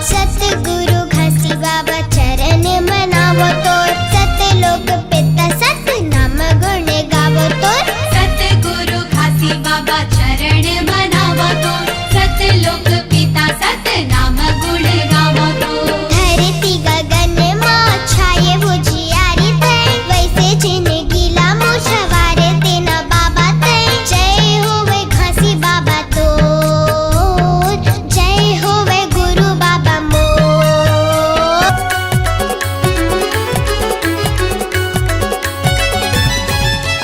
सतगुरु घासी बाबा चरण मनावो तोर, सतलोक पिता सत नाम गुण गावो तोर। सतगुरु घासी बाबा चरण मनावो तोर, सतलोक पिता सत नाम गुण गावो तोर। धरती गगन मां छाये उजियारी तै, वैसे जिंदगी ला मुझवार तेना बाबा तै। जय होवे घासी बाबा तोर, जय होवे गुरु बाबा मोर।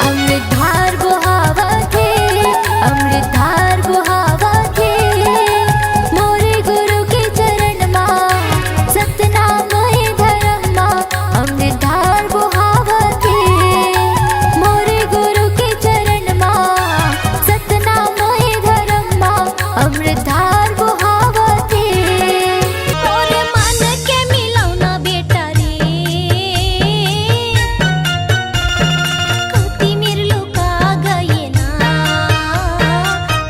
अमृतधार बुहावथे, अमृतधार बुहावथे, मोरे गुरु के चरण मां सतनाम है धर्म मां। अमृतधार बुहावथे, मोरे गुरु के चरण मां सतनाम है धर्म मां। अमृतधार बुहावथे, मोरे मन के मिलौना बेटा रे, कति मेरे लुका गए ना,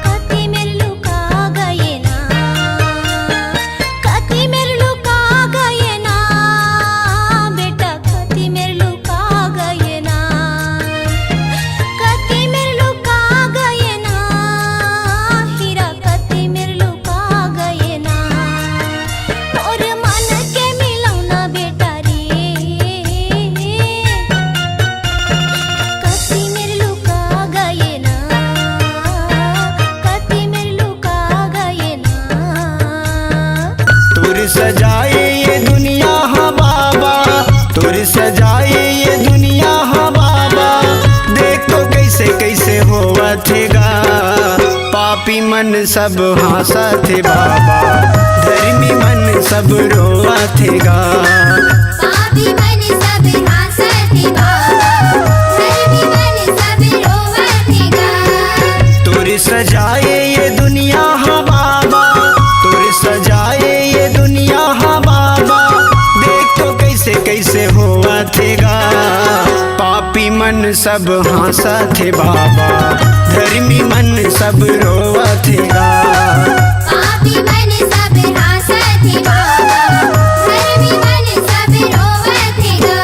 कति मेरे लुका गए ना, कति मेरे लुका गए ना बेटा, कति मेरे लुका गए ना, कति मेरे लुका गए ना हीरा, कति मेरे लुका गए ना। और मन के मिलौना बेटा रे, कति मेरे लुका गए ना, कति मेरे लुका गए ना। तुर सजाए ये दुनिया हाँ बाबा, तुर सजाए ये दुनिया हाँ बाबा। देख तो कैसे कैसे होवा थेगा, पापी मन सब हंसा थे बाबा, धर्मी मन सब रोवा थेगा। पापी मन सब हासते बाबा, धर्मी मन सब रोवतेगा। तुर सजाए ये दुनिया हाँ बाबा, तुर सजाए ये दुनिया हाँ बाबा। देख तो कैसे कैसे हुआ थेगा, पापी मन सब हंसा थे बाबा, धर्मी मन सब रोवा थेगा। पापी मन सब हासते बाबा, धर्मी मन सब रोवतेगा।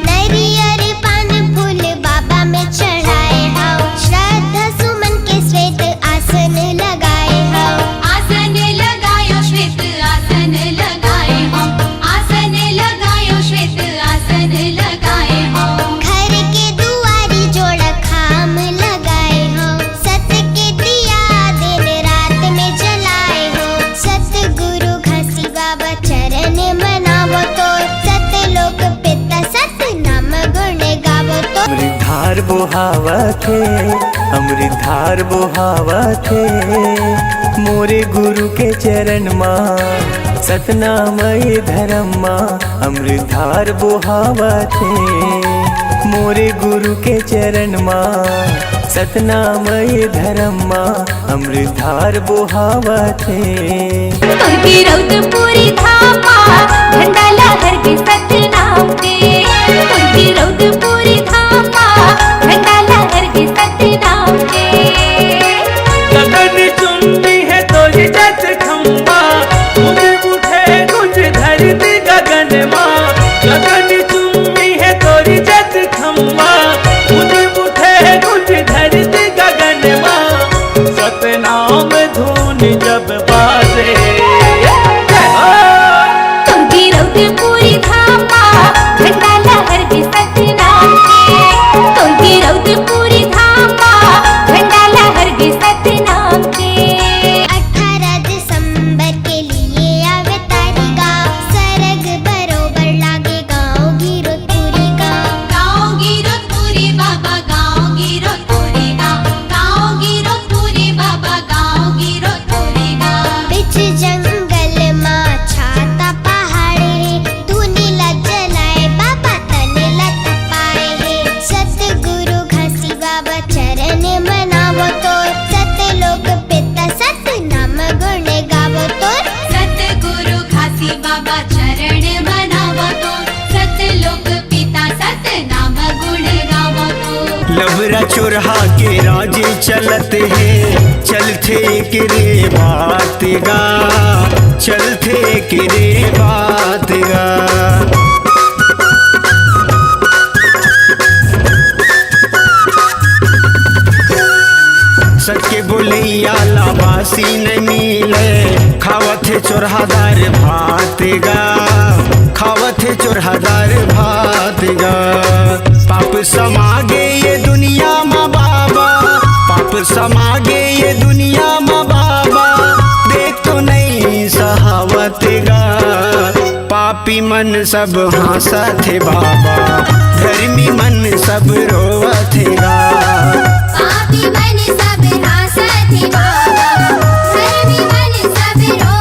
नरियर पान फूल बाबा में चढ़ाए हाओ, श्रद्धा सुमन के श्वेत आसन लगाए हाओ। आसन लगायो श्वेत आसन लगाए हो, आसन लगायो श्वेत आसन लगाए हो। घर के दुआरी जोड़ा खाम लगाए हो, सत के दिया दिन रात में जलाए हो। सतगुरु घासी बाबा चरण मनावो तोर, सतलोक पिता सत नाम गुण गावो तोर। अमृतधार बुहावथे, अमृतधार बुहावथे, मोरे गुरु के चरण मां सतनामय धर्म मां। अमृतधार बुहावथे, मोरे गुरु के चरण मां सतनामय धर्म मां। अमृतधार बुहावथे, तुलकी रौदपुरी धामा झंडा लहर के सतनाम के, तुलकी रौदपुरी धामा झंडा लहर के सतनाम के। गगन चुम्बी है तो जत खम्बा, मुझ उठे कुछ धरती गगन माँ। गगन चुम्बी है तो जत खम्बा, मुझ उठे कुछ धरती गगन माँ। सतनाम धुन जब बाजे, तुलकी रौदपुरी धामा झंडा लहर के सतनाम के, तुलकी रौदपुरी धामा झंडा लहर के सतनाम के। 18 दिसंबर के लिए आवे तारी गाँव, सरग बरोबर लागे गाँव गिरोधपुरी गाँव। गाँव गिरोधपुरी बाबा, गाँव गिरोधपुरी गाँव, गाँव गिरोधपुरी बाबा, गाँव गिरोधपुरी गाँव। बिच जंगल माँ छाता पहाड़े, धुनी ला जलाए बाबा तन ला तपाए है। सतगुरु घासी बाबा चरण मनावो तोर, सतलोक पिता सत नाम गुण गावो तोर। सतगुरु घासी बाबा चरण मनावो तोर, सतलोक पिता सत नाम गुण गावो तोर। लभरा चुरहा के राजे चलते हैं, चलते कि रे बात गा, चलते कि रे बात गा। सके बोलैया लाबासी न मिले, खावत है चोरहादार भात गा, खावत है चोरहादार भात गा। पाप समागे ये दुनिया माँ बाबा, पाप समागे ये दुनिया माँ बाबा, देख तो नहीं सहावत गा। पापी मन सब हंसत है बाबा, धर्मी मन सब रोवत गा। पापी मन सब हंसत बाबा, धर्मी मन सब रो